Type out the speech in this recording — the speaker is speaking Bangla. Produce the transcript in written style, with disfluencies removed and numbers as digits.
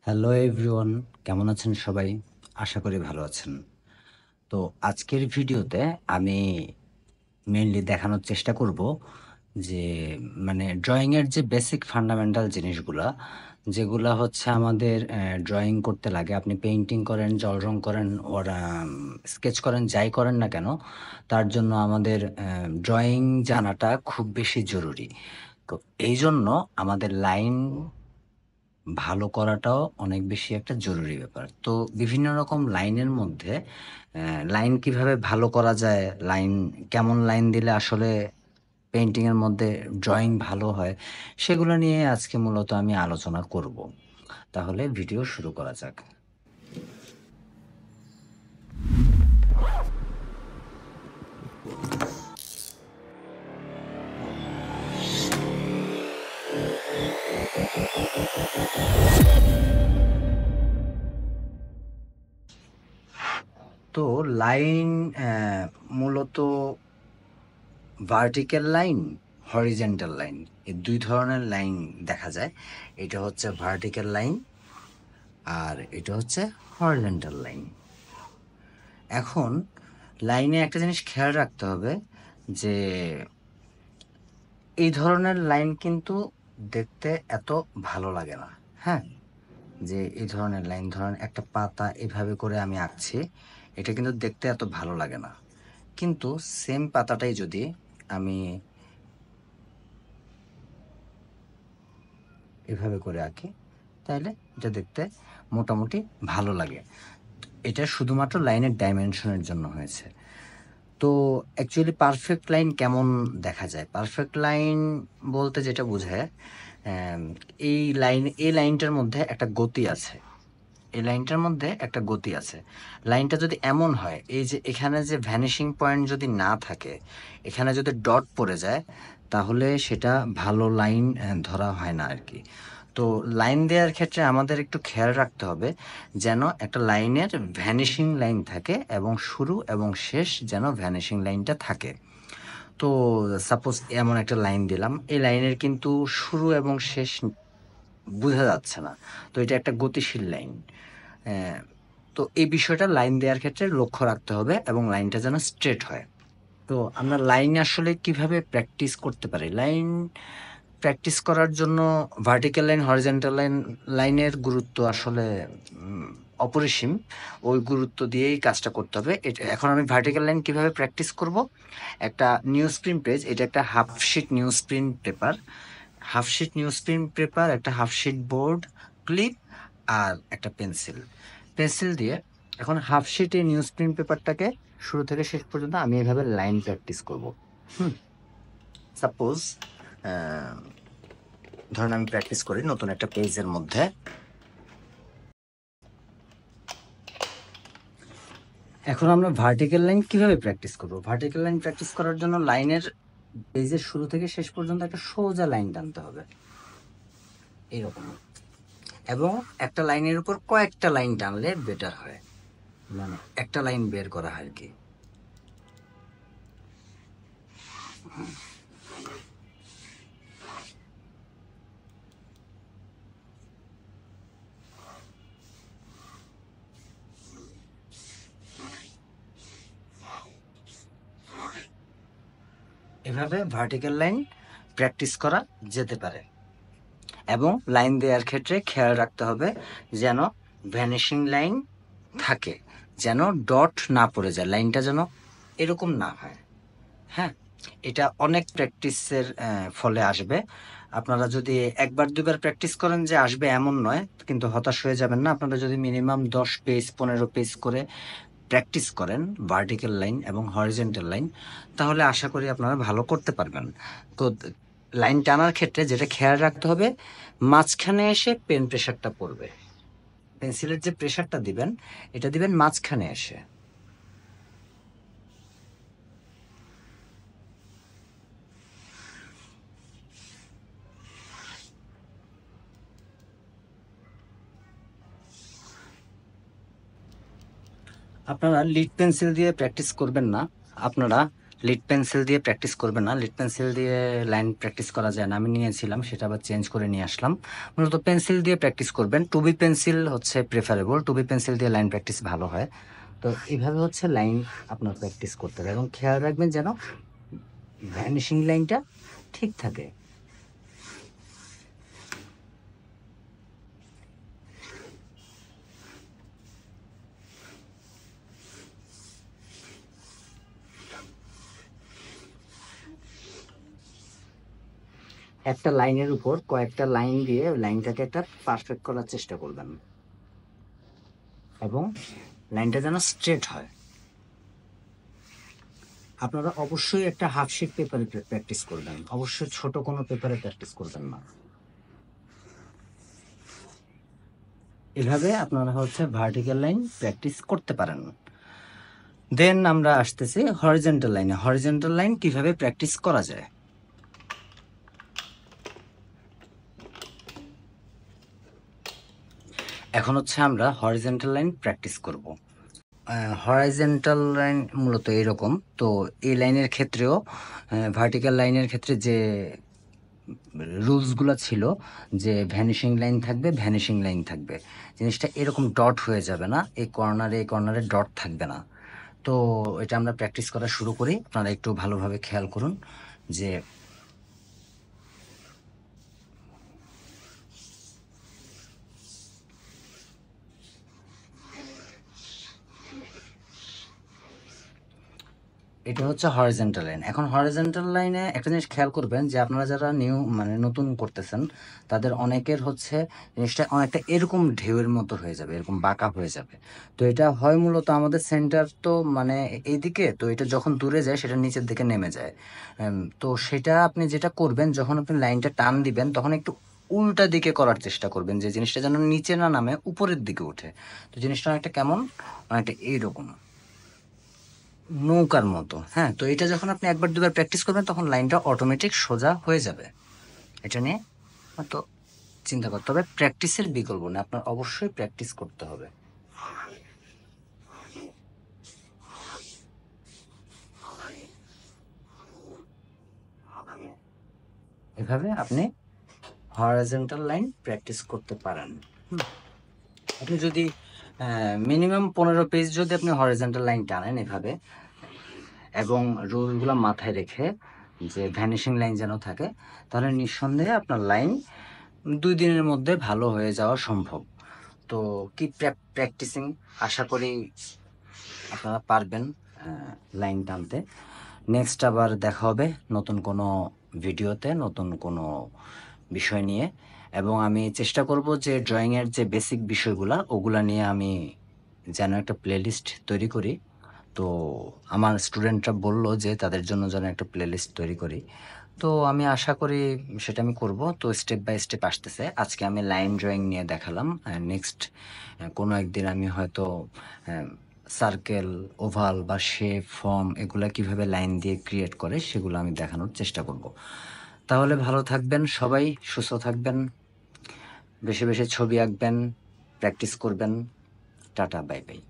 হ্যালো এভরিওয়ান, কেমন আছেন সবাই? আশা করি ভালো আছেন। তো আজকের ভিডিওতে আমি মেইনলি দেখানোর চেষ্টা করব যে ড্রয়িংয়ের যে বেসিক ফান্ডামেন্টাল জিনিসগুলা, যেগুলা হচ্ছে আমাদের ড্রয়িং করতে লাগে। আপনি পেইন্টিং করেন, জল রং করেন, ওর স্কেচ করেন, যাই করেন না কেন, তার জন্য আমাদের ড্রয়িং জানাটা খুব বেশি জরুরি। তো এই জন্য আমাদের লাইন ভালো করাটাও অনেক বেশি একটা জরুরি ব্যাপার। তো বিভিন্ন রকম লাইনের মধ্যে লাইন কিভাবে ভালো করা যায়, লাইন কেমন লাইন দিলে আসলে পেইন্টিং এর মধ্যে ড্রয়িং ভালো হয়, সেগুলো নিয়ে আজকে মূলত আমি আলোচনা করব। তাহলে ভিডিও শুরু করা যাক। তো লাইন মূলত ভার্টিক্যাল লাইন, হরিজেন্টাল লাইন, এই দুই ধরনের লাইন দেখা যায়। এটা হচ্ছে ভার্টিক্যাল লাইন আর এটা হচ্ছে হরিজেন্টাল লাইন। এখন লাইনে একটা জিনিস খেয়াল রাখতে হবে যে এই ধরনের লাইন কিন্তু দেখতে এত ভালো লাগে না। হ্যাঁ, যে এই ধরনের লাইন, ধরেন একটা পাতা এভাবে করে আমি আঁকছি, এটা কিন্তু দেখতে এত ভালো লাগে না। কিন্তু সেম পাতাটাই যদি আমি এভাবে করে আঁকি, তাহলে এটা দেখতে মোটামুটি ভালো লাগে। এটা শুধুমাত্র লাইনের ডাইমেনশনের জন্য হয়েছে। তো অ্যাকচুয়ালি পারফেক্ট লাইন কেমন দেখা যায়? পারফেক্ট লাইন বলতে যেটা বোঝায়, আম এই লাইনটার মধ্যে একটা গতি আছে। এই লাইনটার মধ্যে একটা গতি আছে। লাইনটা যদি এমন হয়, এই যে এখানে যে ভ্যানিশিং পয়েন্ট যদি না থাকে, এখানে যদি ডট পড়ে যায়, তাহলে সেটা ভালো লাইন ধরা হয় না আরকি। তো লাইন দেওয়ার ক্ষেত্রে আমাদের একটু খেয়াল রাখতে হবে যেন একটা লাইনের ভ্যানিশিং লাইন থাকে এবং শুরু এবং শেষ যেন ভ্যানিশিং লাইনটা থাকে। তো সাপোজ এমন একটা লাইন দিলাম, এই লাইনের কিন্তু শুরু এবং শেষ বোঝা যাচ্ছে না। তো এটা একটা গতিশীল লাইন। হ্যাঁ, তো এই বিষয়টা লাইন দেওয়ার ক্ষেত্রে লক্ষ্য রাখতে হবে এবং লাইনটা যেন স্ট্রেট হয়। তো আমরা লাইন আসলে কিভাবে প্র্যাকটিস করতে পারি? লাইন প্র্যাকটিস করার জন্য ভার্টিক্যাল লাইন, হরিজন্টাল লাইনের গুরুত্ব আসলে উম, অপরিসীম। ওই গুরুত্ব দিয়েই কাজটা করতে হবে। এখন আমি ভার্টিক্যাল লাইন কিভাবে প্র্যাকটিস করব? একটা নিউজ প্রিন্ট পেজ, এটা একটা half sheet news print paper. Half sheet news print paper, একটা হাফ শিট বোর্ড, ক্লিপ আর একটা পেন্সিল। পেন্সিল দিয়ে এখন হাফ শিটে নিউজ প্রিন্ট পেপারটাকে শুরু থেকে শেষ পর্যন্ত আমি এভাবে লাইন প্র্যাকটিস করব। হুম, সাপোজ ধরেন আমি প্র্যাকটিস করি নতুন একটা পেজের মধ্যে। এখন আমরা ভার্টিক্যাল লাইন কিভাবে প্র্যাকটিস করব? ভার্টিক্যাল লাইন প্র্যাকটিস করার জন্য লাইনের পেজের শুরু থেকে শেষ পর্যন্ত একটা সোজা লাইন টানতে হবে, এইরকম। এবং একটা লাইনের উপর কয়েকটা লাইন টানলে বেটার হয়, মানে একটা লাইন বের করা হয় আর কি। এভাবে ভার্টিক্যাল লাইন প্র্যাকটিস করা যেতে পারে। এবং লাইন দেওয়ার ক্ষেত্রে খেয়াল রাখতে হবে যেন ভ্যানিশিং লাইন থাকে, যেন ডট না পড়ে যায়, লাইনটা যেন এরকম না হয়। হ্যাঁ, এটা অনেক প্র্যাকটিসের ফলে আসবে। আপনারা যদি একবার দুবার প্র্যাকটিস করেন যে আসবে এমন নয়, কিন্তু হতাশ হয়ে যাবেন না। আপনারা যদি মিনিমাম 10 পেজ 15 পেজ করে প্র্যাকটিস করেন ভার্টিক্যাল লাইন এবং হরিজন্টাল লাইন, তাহলে আশা করি আপনারা ভালো করতে পারবেন। তো লাইন টানার ক্ষেত্রে যেটা খেয়াল রাখতে হবে, মাঝখানে এসে পেন প্রেশারটা পড়বে। পেন্সিলের যে প্রেশারটা দিবেন, এটা দিবেন মাঝখানে এসে। আপনারা লিড পেন্সিল দিয়ে প্র্যাকটিস করবেন না, আপনারা লিড পেন্সিল দিয়ে প্র্যাকটিস করবেন না, লিড পেন্সিল দিয়ে লাইন প্র্যাকটিস করা যায় না, আমি নিয়েছিলাম সেটা আবার চেঞ্জ করে নিয়ে আসলাম। মূলত পেন্সিল দিয়ে প্র্যাকটিস করবেন, টুবি পেন্সিল হচ্ছে প্রেফারেবল, টুবি পেন্সিল দিয়ে লাইন প্র্যাকটিস ভালো হয়। তো এইভাবে হচ্ছে লাইন আপনার প্র্যাকটিস করতে হবে এবং খেয়াল রাখবেন যেন ভ্যানিশিং লাইনটা ঠিক থাকে। একটা লাইনের উপর কয়েকটা লাইন দিয়ে লাইনটাকে একটা পারফেক্ট করার চেষ্টা করবেন এবং লাইনটা যেন স্ট্রেট হয়। আপনারা অবশ্যই একটা হাফ শিট পেপারে প্র্যাকটিস করবেন, অবশ্যই ছোট কোনো পেপারে প্র্যাকটিস করবেন না। এভাবে আপনারা হচ্ছে ভার্টিক্যাল লাইন প্র্যাকটিস করতে পারেন। দেন আমরা আসতেছি হরিজন্টাল লাইনে। হরিজন্টাল লাইন কিভাবে প্র্যাকটিস করা যায়। এখন হচ্ছে আমরা হরিজন্টাল লাইন প্র্যাকটিস করব। হরাইজন্টাল লাইন মূলত এরকম, তো এই লাইনের ক্ষেত্রেও ভার্টিক্যাল লাইনের ক্ষেত্রে যে রুলসগুলো ছিল যে ভ্যানিশিং লাইন থাকবে, ভ্যানিশিং লাইন থাকবে, জিনিসটা এরকম ডট হয়ে যাবে না, এই কর্নারে ডট থাকবে না। তো এটা আমরা প্র্যাকটিস করা শুরু করি, আপনারা একটু ভালোভাবে খেয়াল করুন যে এটা হচ্ছে হরিজন্টাল লাইন। এখন হরিজন্টাল লাইনে একটা জিনিস খেয়াল করবেন যে আপনারা যারা নতুন করতেছেন তাদের অনেকের হচ্ছে জিনিসটা অনেকটা এরকম ঢেউয়ের মতো হয়ে যাবে, এরকম বাঁকা হয়ে যাবে। তো এটা হয় মূলত আমাদের সেন্টার তো এইদিকে, তো এটা যখন দূরে যায় সেটা নিচের দিকে নেমে যায়। তো সেটা আপনি যেটা করবেন, যখন আপনি লাইনটা টান দিবেন তখন একটু উল্টা দিকে করার চেষ্টা করবেন, যে জিনিসটা যেন নিচে না নামে উপরের দিকে ওঠে। তো জিনিসটা অনেকটা কেমন, অনেকটা এইরকম নৌকার মতো। হ্যাঁ, তো এটা যখন আপনি একবার দুবার প্র্যাকটিস করবেন তখন লাইনটা অটোমেটিক সোজা হয়ে যাবে। এটা নিয়ে তো চিন্তা করতে হবে, প্র্যাকটিসের বিকল্প না, আপনার অবশ্যই প্র্যাকটিস করতে হবে। এভাবে আপনি হরাইজন্টাল লাইন প্র্যাকটিস করতে পারেন। আপনি যদি মিনিমাম 15 পেজ যদি আপনি হরাইজন্টাল লাইন টানেন এভাবে, এবং রুলগুলো মাথায় রেখে যে ভ্যানিশিং লাইন যেন থাকে, তাহলে নিঃসন্দেহে আপনার লাইন 2 দিনের মধ্যে ভালো হয়ে যাওয়া সম্ভব। তো কি প্র্যাকটিসিং, আশা করি আপনারা পারবেন লাইন টানতে। নেক্সট আবার দেখা হবে নতুন কোনো ভিডিওতে, নতুন কোনো বিষয় নিয়ে, এবং আমি চেষ্টা করব যে ড্রয়িংয়ের যে বেসিক বিষয়গুলা ওগুলা নিয়ে আমি যেন একটা প্লেলিস্ট তৈরি করি। তো আমার স্টুডেন্টরা বলল যে তাদের জন্য যেন একটা প্লেলিস্ট তৈরি করি, তো আমি আশা করি সেটা আমি করব। তো স্টেপ বাই স্টেপ আসতেছে, আজকে আমি লাইন ড্রয়িং নিয়ে দেখালাম, নেক্সট কোনো একদিন আমি হয়তো সার্কেল, ওভাল বা শেপ, ফর্ম এগুলা কিভাবে লাইন দিয়ে ক্রিয়েট করে সেগুলো আমি দেখানোর চেষ্টা করব। তাহলে ভালো থাকবেন সবাই, সুস্থ থাকবেন, বেশি বেশি ছবি আঁকবেন, প্র্যাকটিস করবেন। Tata, bye bye.